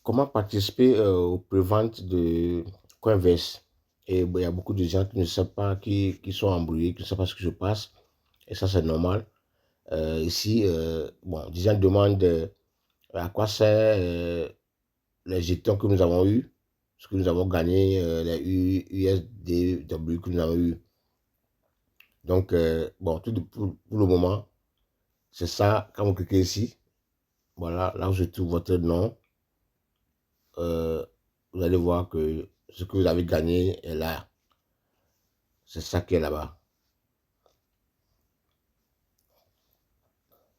Comment participer aux préventes de Coinverse? Et bon, il y a beaucoup de gens qui ne savent pas, qui sont embrouillés, qui ne savent pas ce qui se passe. Et ça, c'est normal. Ici, bon, des gens demandent à quoi sert les jetons que nous avons eus, ce que nous avons gagné, les USDW que nous avons eu. Donc, bon, pour le moment, c'est ça. Quand vous cliquez ici, voilà, là où je trouve votre nom, vous allez voir que ce que vous avez gagné est là. C'est ça qui est là-bas.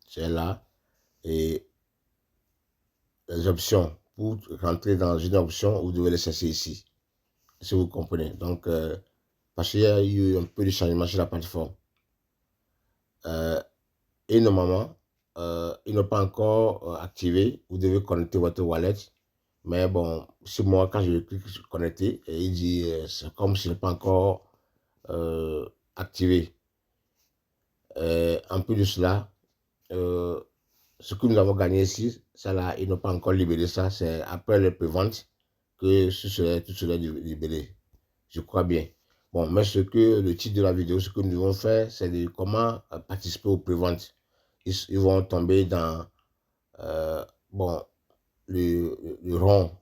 C'est là. Et les options, pour rentrer dans une option, vous devez les chercher ici. Si vous comprenez. Donc, parce qu'il y a eu un peu de changement sur la plateforme. Et normalement, il n'est pas encore activé. Vous devez connecter votre wallet. Mais bon, c'est moi, quand je clique sur connecter, et il dit, c'est comme s'il n'est pas encore activé. En plus de cela, ce que nous avons gagné ici, ça là, ils n'ont pas encore libéré ça. C'est après les préventes que tout cela est libéré. Je crois bien. Bon, mais ce que le titre de la vidéo, ce que nous devons faire, c'est de comment participer aux préventes. Ils vont tomber dans bon, le rond,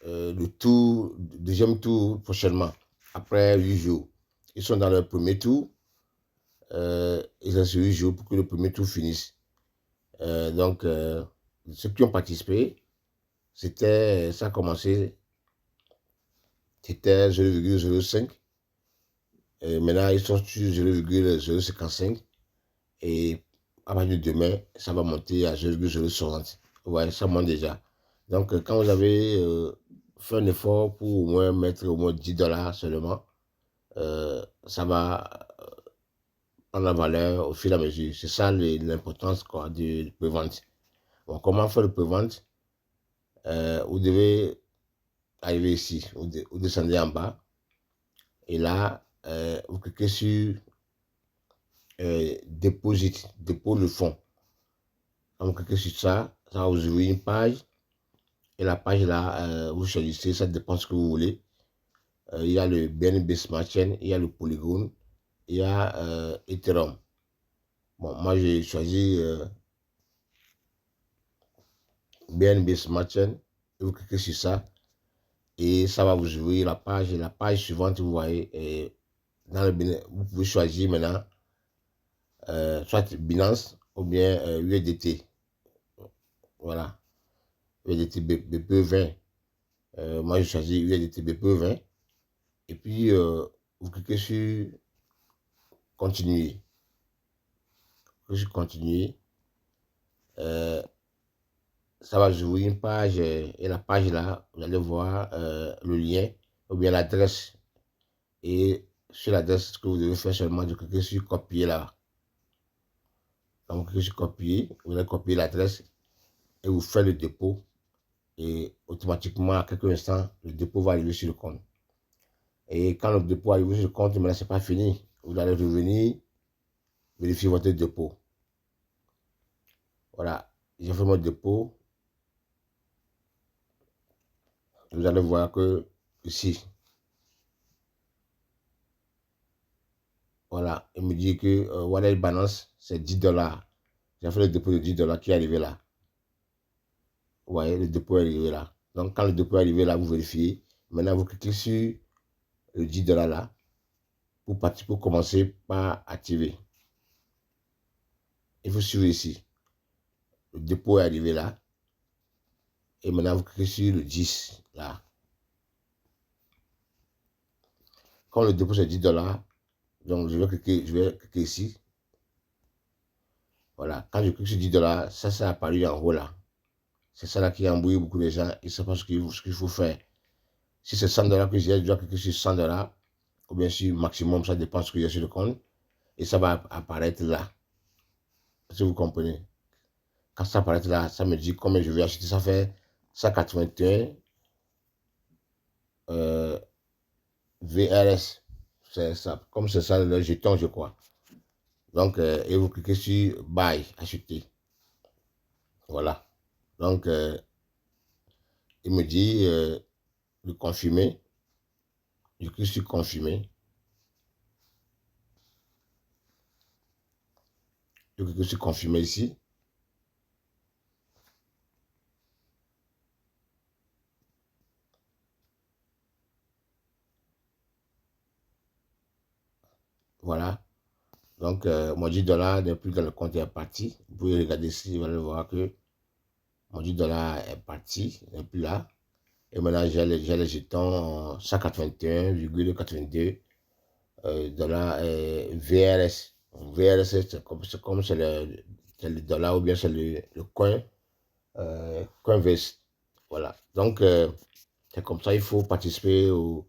le tour, le deuxième tour prochainement, après 8 jours. Ils sont dans le premier tour. Il reste 8 jours pour que le premier tour finisse. Donc, ceux qui ont participé, ça a commencé, c'était 0,05. Maintenant, ils sont sur 0,055. Et à partir de demain, ça va monter à 0,060. Ouais, ça monte déjà. Donc, quand vous avez fait un effort pour au moins mettre au moins $10 seulement, ça va prendre la valeur au fur et à mesure. C'est ça l'importance de prévente. Bon, comment faire le prévente? Vous devez arriver ici, vous descendez en bas, et là, vous cliquez sur dépôt le fonds. Quand vous cliquez sur ça, ça va vous ouvrir une page, et la page là, vous choisissez, ça dépend ce que vous voulez. Il y a le BNB Smart Chain, il y a le Polygon, il y a Ethereum. Bon, moi j'ai choisi BNB Smart Chain, et vous cliquez sur ça, et ça va vous ouvrir la page, et la page suivante, vous voyez, vous pouvez choisir maintenant soit Binance ou bien USDT. Voilà, USDT BP20. Moi, je choisis USDT BP20. Et puis, vous cliquez sur continuer. Je continue. Ça va jouer une page. Et la page là, vous allez voir le lien ou bien l'adresse. Et sur l'adresse, ce que vous devez faire seulement, de cliquer sur copier là. Donc, vous cliquez sur copier. Vous allez copier l'adresse et vous faites le dépôt. Et automatiquement, à quelques instants, le dépôt va arriver sur le compte. Et quand le dépôt arrive sur le compte, mais là, ce n'est pas fini. Vous allez revenir vérifier votre dépôt. Voilà, j'ai fait mon dépôt. Vous allez voir que ici, voilà, il me dit que wallet balance, c'est $10. J'ai fait le dépôt de $10 qui est arrivé là. Vous voyez, le dépôt est arrivé là. Donc, quand le dépôt est arrivé là, vous vérifiez. Maintenant, vous cliquez sur le $10 là pour commencer par activer. Il faut suivre ici. Le dépôt est arrivé là. Et maintenant, vous cliquez sur le 10 là. Quand le dépôt c'est $10, donc je vais cliquer ici. Voilà, quand je clique sur $10, ça a apparu en haut là. C'est ça là qui embrouille beaucoup de gens. Ils ne savent pas ce qu'il faut faire. Si c'est $100 que j'ai, je dois cliquer sur $100 ou bien sur maximum, ça dépend de ce que j'ai sur le compte. Et ça va apparaître là. Si vous comprenez. Quand ça apparaît là, ça me dit combien je vais acheter. Ça fait 181 VRS. C'est ça. Comme c'est ça le jeton, je crois. Donc, et vous cliquez sur Buy, acheter. Voilà. Donc, il me dit de confirmer. Je clique sur confirmer. Je clique sur confirmer ici. Voilà. Donc, mon $10 n'est plus dans le compte, est parti. Vous pouvez regarder ici, vous allez voir que mon $10 est parti, n'est plus là. Et maintenant, j'ai les jetons 181,82 dollars VRS. VRS, c'est le dollar ou bien c'est le coin, Coinbase. Voilà. Donc, c'est comme ça, il faut participer aux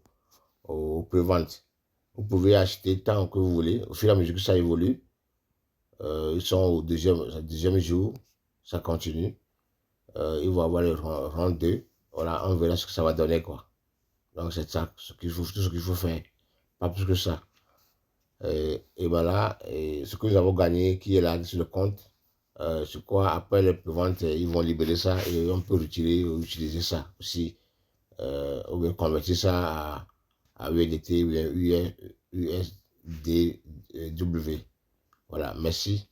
préventes. Vous pouvez acheter tant que vous voulez. Au fur et à mesure que ça évolue, ils sont au deuxième jour, ça continue. Ils vont avoir le round 2. Voilà, on verra ce que ça va donner, quoi. Donc, c'est ça, tout ce qu'il faut faire. Pas plus que ça. Et voilà, et ce que nous avons gagné, qui est là sur le compte, je crois, après les ventes, ils vont libérer ça et on peut retirer ou utiliser ça aussi. Ou bien convertir ça à USDT ou bien USDW. Voilà, merci.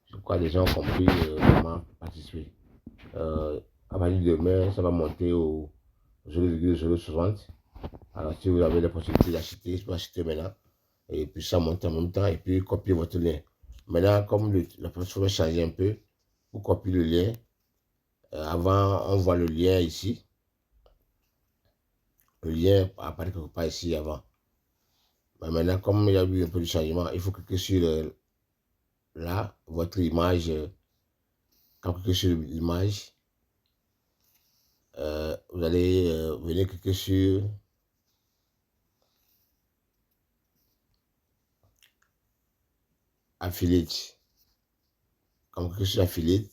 Je crois que les gens ont compris comment participer. À partir de demain, ça va monter au 0,060. Alors, si vous avez la possibilité d'acheter, vous pouvez acheter maintenant. Et puis, ça monte en même temps. Et puis, copier votre lien. Maintenant, comme la plateforme a changé un peu, vous copiez le lien. Avant, on voit le lien ici. Le lien apparaît quelque part ici avant. Mais maintenant, comme il y a eu un peu de changement, il faut cliquer sur là, votre image. Quand vous cliquez sur l'image, vous allez venir cliquer sur affiliate. Quand vous cliquez sur affiliate,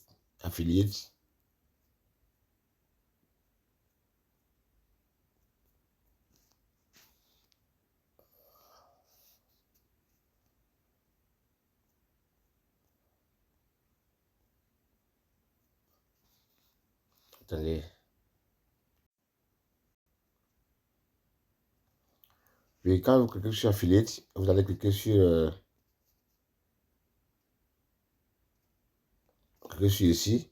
attendez. Puis quand vous cliquez sur affiliate, vous allez cliquer sur ici.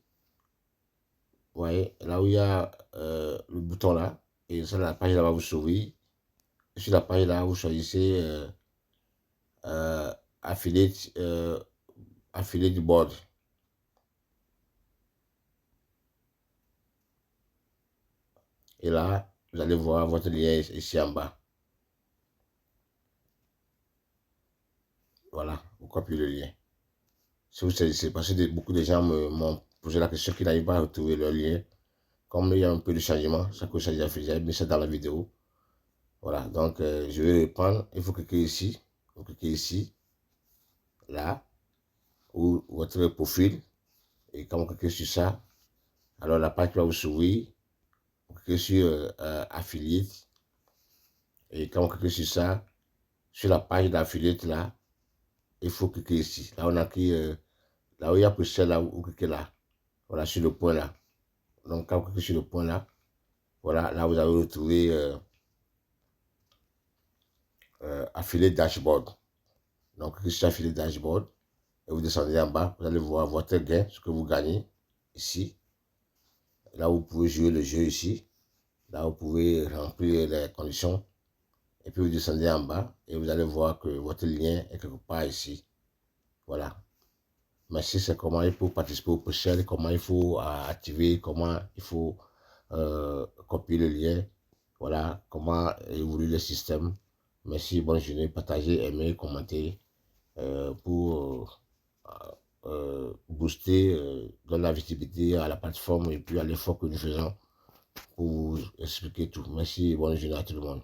Vous voyez, là où il y a le bouton là, et ça, la page là va vous s'ouvrir. Sur la page là, vous choisissez affiliate, affiliate board. Et là, vous allez voir votre lien ici en bas. Voilà, vous copiez le lien. Si vous saisissez, parce que beaucoup de gens m'ont posé la question qu'ils n'arrivent pas à retrouver leur lien. Comme il y a un peu de changement, ça que ça déjà fait, j'ai mis ça dans la vidéo. Voilà, donc je vais reprendre. Il faut cliquer ici. Vous cliquez ici, là, où votre profil. Et quand vous cliquez sur ça, alors la page va vous s'ouvrir. Vous cliquez sur affiliate. Et quand vous cliquez sur ça, sur la page d'affiliate là, il faut cliquer ici. Là, on a écrit, là où il y a plus là, vous cliquez là. Voilà, sur le point là. Donc, quand vous cliquez sur le point là, voilà, là, vous avez retrouvé affiliate dashboard. Donc, cliquez sur affiliate dashboard. Et vous descendez en bas, vous allez voir votre gain, ce que vous gagnez ici. Là, vous pouvez jouer le jeu ici. Là, vous pouvez remplir les conditions. Et puis, vous descendez en bas et vous allez voir que votre lien est quelque part ici. Voilà. Merci, c'est comment il faut participer au prochain, comment il faut activer, comment il faut copier le lien. Voilà, comment évolue le système. Merci, bonne journée, partagez, aimez, commentez pour booster, donner la visibilité à la plateforme et puis à l'effort que nous faisons pour vous expliquer tout. Merci et bonne journée à tout le monde.